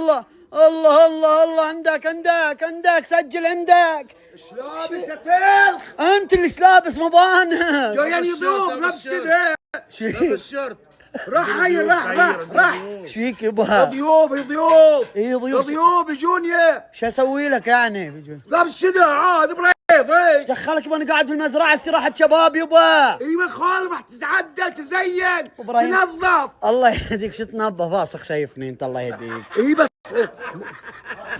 الله الله الله الله عندك سجل عندك. ايش لابس يا تلخ؟ انت اللي ايش لابس مبانك؟ جايين يضيوف لابس كذا. لابس شرط. راح راح ايش فيك يبا؟ ضيوف اي ضيوف يجوني. شو اسوي لك يعني؟ لابس كذا عاد بريض. ايش دخلك وانا قاعد في المزرعه استراحه شباب يبا. اي ما خالف راح تتعدل تزين إبراهيم. تنظف. الله يهديك شو تنظف واثق شايفني انت الله يهديك. اي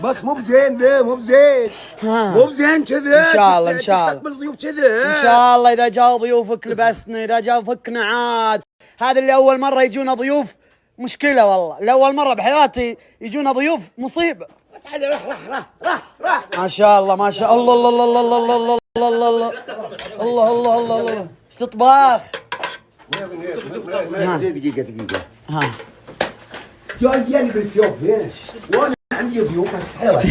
بس مو بزين ذا مو بزين. مو بزين كذا. ان شاء الله تستقبل ضيوف كذا. ان شاء الله اذا جاء ضيوفك لبسنا، اذا جاء فكنا عاد. هذا اللي اول مره يجونا ضيوف مشكله والله، لاول مره بحياتي يجونا ضيوف مصيبه. راح ما شاء الله ما شاء الله الله الله الله الله الله الله الله الله الله الله الله. ايش تطبخ؟ دقيقة ها جايين بالثياب ليش؟ وانا عندي ضيوف بس حيرة.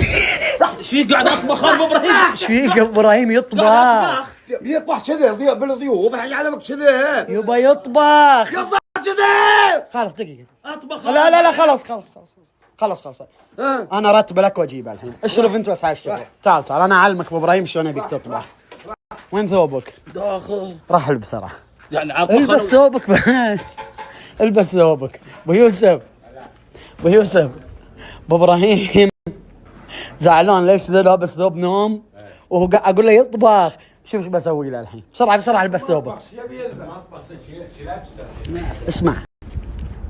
ايش فيك قاعد اطبخ ابو ابراهيم؟ ايش فيك ابو ابراهيم يطبخ؟ يطبخ كذا بالضيوف يعلمك كذا. يبا يطبخ كذا. خلاص دقيقة. اطبخ. لا خلاص انا ارتب لك واجيبها الحين. اشرف انت بس على الشغل. تعال انا اعلمك ابو ابراهيم شلون ابيك تطبخ. وين ثوبك؟ داخل. راح بسرعة. يعني البس ثوبك بس. البس ثوبك. ابو يوسف ابو ابراهيم زعلان ليش ذا لابس ثوب نوم وهو اقول له يطبخ. شوف ايش بسوي له الحين. بسرعة البس ثوبك. اسمع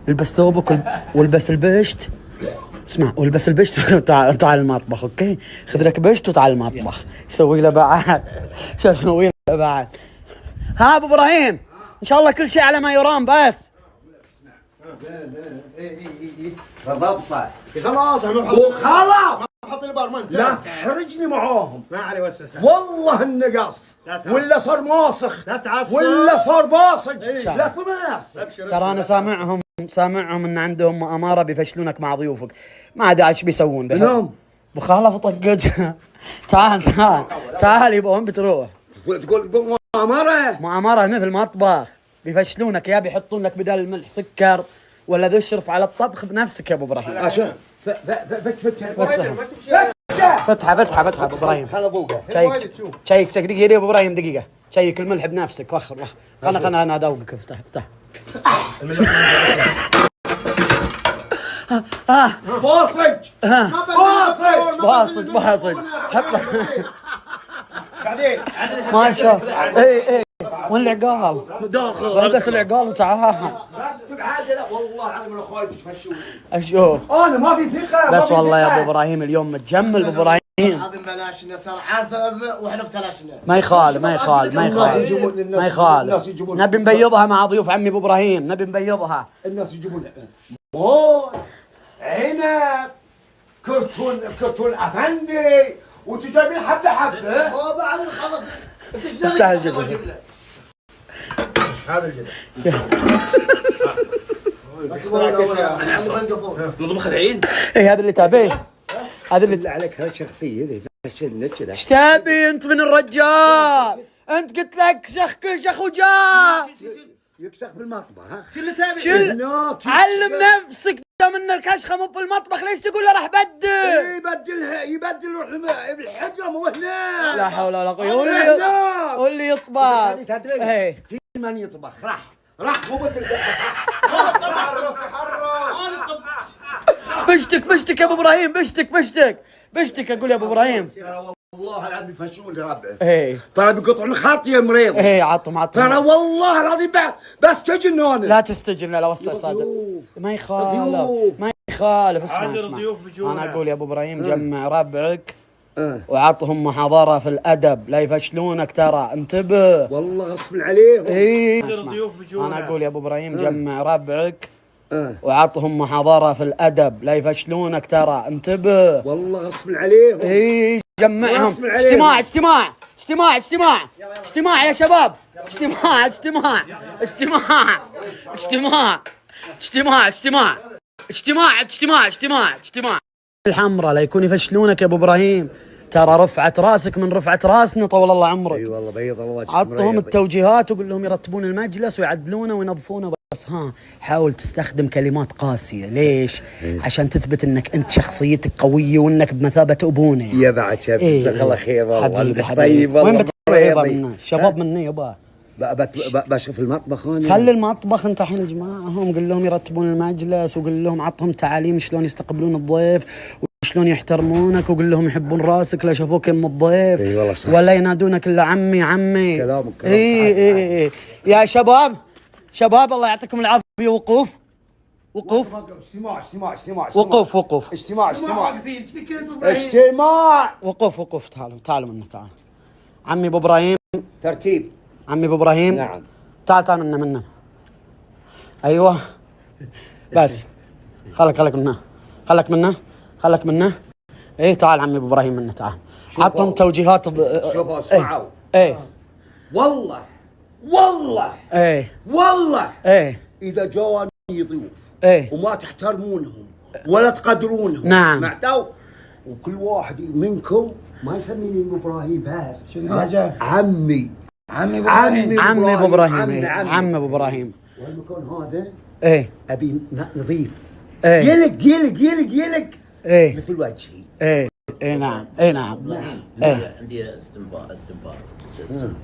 البس ثوبك والبس البشت. اسمع والبس البشت وتعال المطبخ. اوكي خذ لك بشت وتعال المطبخ. ايش اسوي له بعد؟ شو اسوي له بعد؟ ها ابو ابراهيم ان شاء الله كل شيء على ما يرام بس. ضبطه خلاص خلاص. حط البارمان. لا تحرجني معاهم. ما علي وسوسه. والله النقص ولا صار ماسخ لا تعصب ولا صار باصق. إيه. لا تطلع نفسك. ترى انا سامعهم ان عندهم مؤامره بيفشلونك مع ضيوفك. ما ادري ايش بيسوون به. نعم. بخالف طقج. تعال يبا وين بتروح؟ تقول مؤامرة هنا في المطبخ بيفشلونك. يا بيحطون لك بدل الملح سكر ولا تشرف على الطبخ بنفسك يا ابو ابراهيم. عشان فتحه ابو ابراهيم. شيك دقيقه يا ابو ابراهيم دقيقه. شيك الملح بنفسك. وخر انا ادوقك. افتح باصج حط بعدين ما شاء الله. اي وين العقال؟ داخل. البس العقال وتعال. والله العظيم انا خايف يفشون. اشوف انا ما في ثقه. بس والله يا ابو ابراهيم اليوم متجمل ابو ابراهيم. عظيم بلاشنا ترى حسب واحنا بتلاشنا. ما يخالف نبي نبيضها مع ضيوف عمي ابو ابراهيم. نبي نبيضها. الناس يجيبون موز عنب كرتون افندي وانتوا جايبين حبه. بعد خلص افتح الجدل. هذا الجدل. نطبخ الحين. اي هذا اللي تابيه. هذا اللي عليك هالشخصيه ذي فشلنا كذا. ايش تبي انت من الرجال؟ انت قلت لك كشخ وجاء. يكشخ بالمطبخ. شل علم نفسك. من الكشخه مو في المطبخ ليش تقول له راح بدل؟ يبدل بالحجره مو هنا. لا حول ولا قوه. قول لي يطبخ. تدري في من يطبخ راح مو بشتك يا ابو ابراهيم. بشتك اقول يا ابو ابراهيم. والله العظيم يفشون لربعه. ايه ترى بيقطعون خاطي يا مريض. ايه عطهم ترى والله العظيم بس تجن انا. لا تستجن. لا وسع صدر. ما يخالف. اسمع انا اقول يا ابو ابراهيم جمع ربعك وعطهم محاضره في الادب لا يفشلونك. ترى انتبه والله غصب عليهم. ايه انا اقول يا ابو ابراهيم جمع ربعك وعطهم محاضره في الادب لا يفشلونك. ترى انتبه والله غصب عليهم. ايه جمعهم. اجتماع يا شباب. اجتماع الحمراء لا يكون يفشلونك يا ابو ابراهيم. ترى رفعت راسك من رفعت راسنا طول الله عمرك. اي والله بيض الوجه. عطهم التوجيهات وقول لهم يرتبون المجلس ويعدلونه وينظفونه. بس ها حاول تستخدم كلمات قاسية. ليش؟ عشان تثبت انك انت شخصيتك قوية وانك بمثابة ابونا. يا بعد شاف جزاك الله خير والله. حبيبي انك طيب وين والله. بتروح يابا منا؟ شباب منا يابا. بشوف المطبخ هون. خلي المطبخ انت الحين اجمعهم، قل لهم يرتبون المجلس، وقل لهم عطهم تعاليم شلون يستقبلون الضيف وشلون يحترمونك، وقل لهم يحبون راسك لا شافوك ام الضيف. اي والله صح. ولا ينادونك الا عمي عمي. كلامك اي يا شباب الله يعطيكم العافيه. وقوف وقوف اجتماع واقفين ايش فيك انت ابراهيم؟ اجتماع. وقوف تعالوا منه تعال. عمي ابو ابراهيم. ترتيب. عمي ابو ابراهيم. نعم. تعال منه. ايوه بس خلك منه. ايه تعال عمي ابو ابراهيم منه تعال. عطهم توجيهات. شوفوا اسمعوا. ايه والله ايه اذا جواني ضيوف ايه وما تحترمونهم ولا تقدرونهم. نعم. سمعتوا؟ وكل واحد منكم ما يسميني ابو ابراهيم بس. شنو الحاجة؟ عمي عمي ابو ابراهيم. إيه. عمي ابو ابراهيم. والمكان هذا ايه ابي نظيف. ايه يلق ايه مثل وجهي. ايه نعم. عندي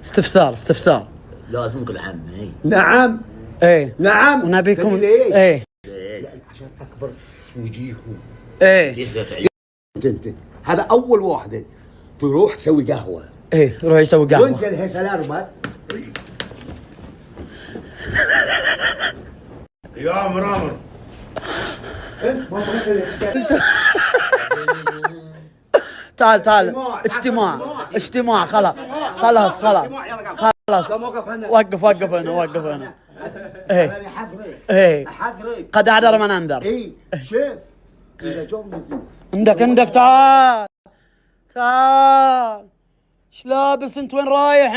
استفسار. لازم نقول عم. نعم نعم ونبيكم. ليش؟ ايه عشان تكبر وجيههم. ايه انت هذا اول واحده تروح تسوي قهوه. ايه روح يسوي قهوه. وانت الهيس الاربع يا عمر انت ما تروح تعال اجتماع خلاص وقف هنا. ايه قد اعذر من انذر. اي شوف اذا جو عندك تعال ايش لابس انت؟ وين رايح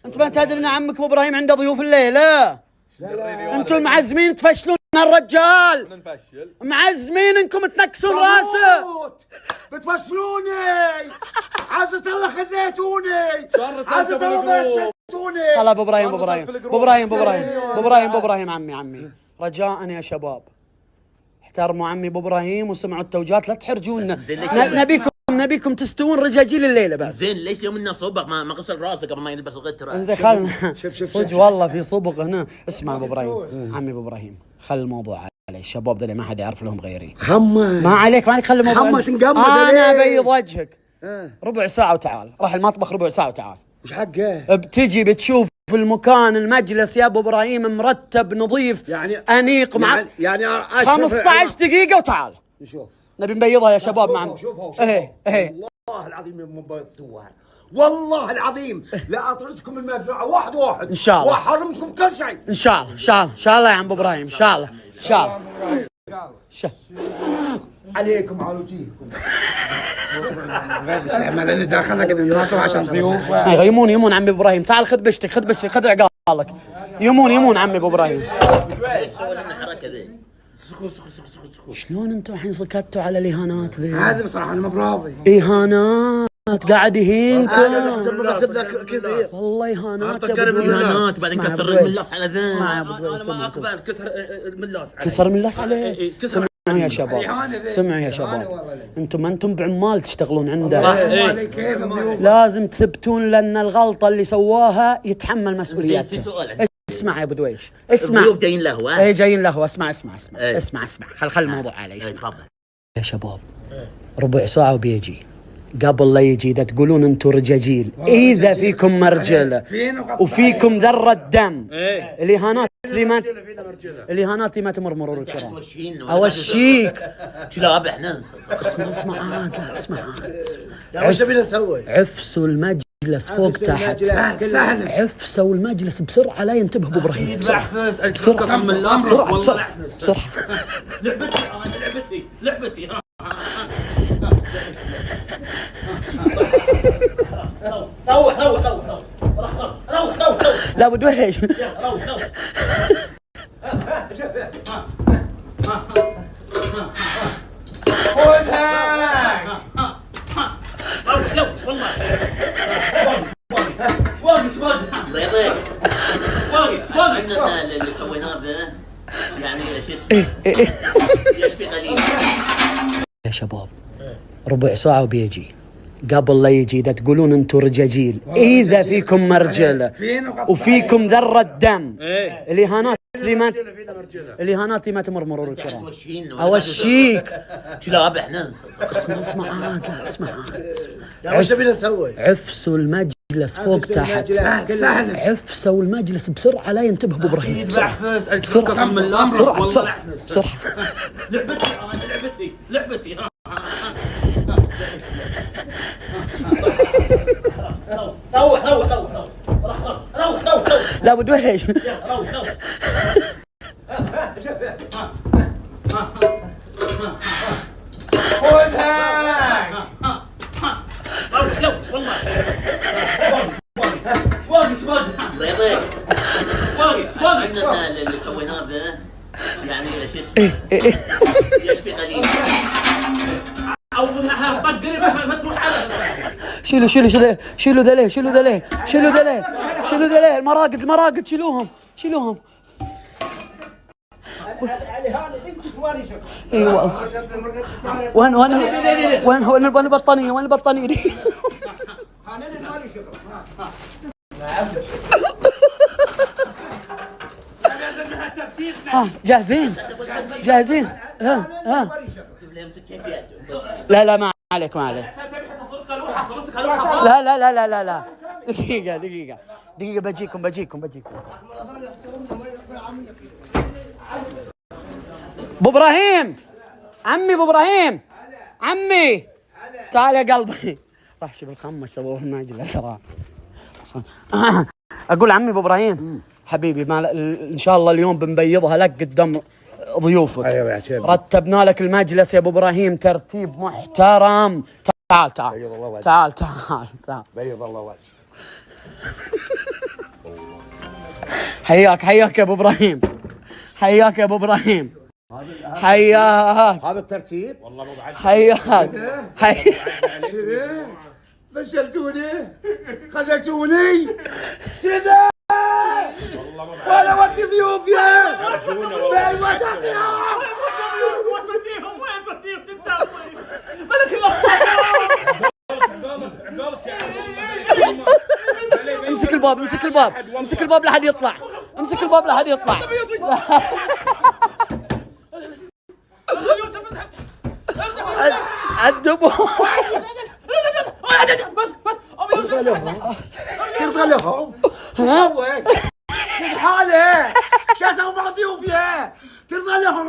انت ما تدري ان عمك ابو ابراهيم عنده ضيوف الليله؟ انتم معزمين تفشلون الرجال. معزمين انكم تنكسون راسه. بتفشلوني. عزة الله خزيتوني. عزة الله بشتوني. خلا ابو ابراهيم عمي رجاء يا شباب احترموا عمي ابو ابراهيم وسمعوا التوجيهات، لا تحرجونا. نبيكم تستوون رجاجيل الليله بس. زين ليش يوم انه صبغ ما غسل راسه قبل ما يلبس الغتره؟ انزين خلنا صدق والله في صبغ هنا. اسمع ابو ابراهيم عمي ابو ابراهيم، خل الموضوع علي. الشباب ذولي ما حد يعرف لهم غيري. ما عليك خلي الموضوع. خمة تنقمض. انا ابيض وجهك. ربع ساعه وتعال. راح المطبخ ربع ساعه وتعال. وش حقه؟ بتجي بتشوف في المكان المجلس يا ابو ابراهيم مرتب نظيف يعني انيق مع يعني 15 دقيقه وتعال. نشوف نبي نبيضها يا شباب معنا. ايه والله العظيم مو بيضتوها. والله العظيم لا اطردكم من المزرعه واحد ان شاء الله واحرمكم كل شيء ان شاء الله يا عم ابو ابراهيم. ان شاء الله عليكم على وجيهكم. عملنا داخلنا قبل يناطوا عشان ضيوف. يمون عمي ابو ابراهيم. تعال خذ بشتك خذ عقالك. يمون عمي ابو ابراهيم. ليش سوى لنا الحركه ذي؟ شلون انتم الحين سكتوا على الاهانات ذي؟ هذا بصراحه انا ما براضي. اهانات قاعد يهينكم. بس كذا والله اهانات اهانات بعدين كسر الملاص على ذا. اسمع يا ابو انا ما اقبل كسر الملاص عليه. سمعوا يا شباب انتم ما انتم بعمال تشتغلون عنده. لازم تثبتون لان الغلطه اللي سواها يتحمل مسؤوليتها. في سؤال. اسمع يا ابو دويش اسمع. الضيوف جايين له. اي جايين له. اسمع ايه. اسمع خل الموضوع علي. تفضل يا شباب ربع ساعه وبيجي. قبل لا يجي اذا تقولون انتم رجاجيل، اذا فيكم مرجله وفيكم ذره دم، الاهانات اللي ما تمر مرور الكرام. اوشيك كلاب احنا. اسمع يا وش تبينا نسوي؟ عفسوا المجلس فوق تحت. عفسوا المجلس بسرعه لا ينتبه ابو ابراهيم. بسرعه لعبتي روح لا ابو دويش. واقف اللي سويته يشفي غليل. يا شباب ربع ساعة وبيجي. قبل لا يجي إذا تقولون أنتم رجاجيل، إذا فيكم مرجلة وفيكم ذرة دم، الإهانات اللي ما تمرمروا الكرام. أوشيك. كلاب احنا. اسمع عاد، لا اسمع عاد. يا وش بينا نسوي؟ عفسوا المجلس فوق تحت، عفسوا المجلس بسرعة لا ينتبه أبو إبراهيم. بسرعة بسرعة. لعبتي روح لا بدويش. رياضي عندنا اللي سويناه به يعني شو اسمه يشفي غليل. او طق قريب ما تروح على شيلوا ذليه المراقد شيلوهم. ايوه وين البطانيه دي؟ جاهزين ها لا ما عليك لا دقيقة بجيكم ابو ابراهيم، عمي تعال يا قلبي. راح شوف الخمس سووه الناجل صراحة. اقول عمي ابو ابراهيم حبيبي ان شاء الله اليوم بنبيضها لك قدام ضيوفك. ايوه يا شيخ، رتبنا لك المجلس يا ابو ابراهيم ترتيب محترم. تعال بيض الله وجهك. حياك يا ابو ابراهيم، حياك هذا الترتيب والله مو بعد. حياك فشلتوني خذلتوني كذا ولا ودي ضيوف يا وين امسك الباب لحد يطلع. الدبو ترضى لهم سويت كيف حاله شو اسوي مع ضيوفي؟ ترضى لهم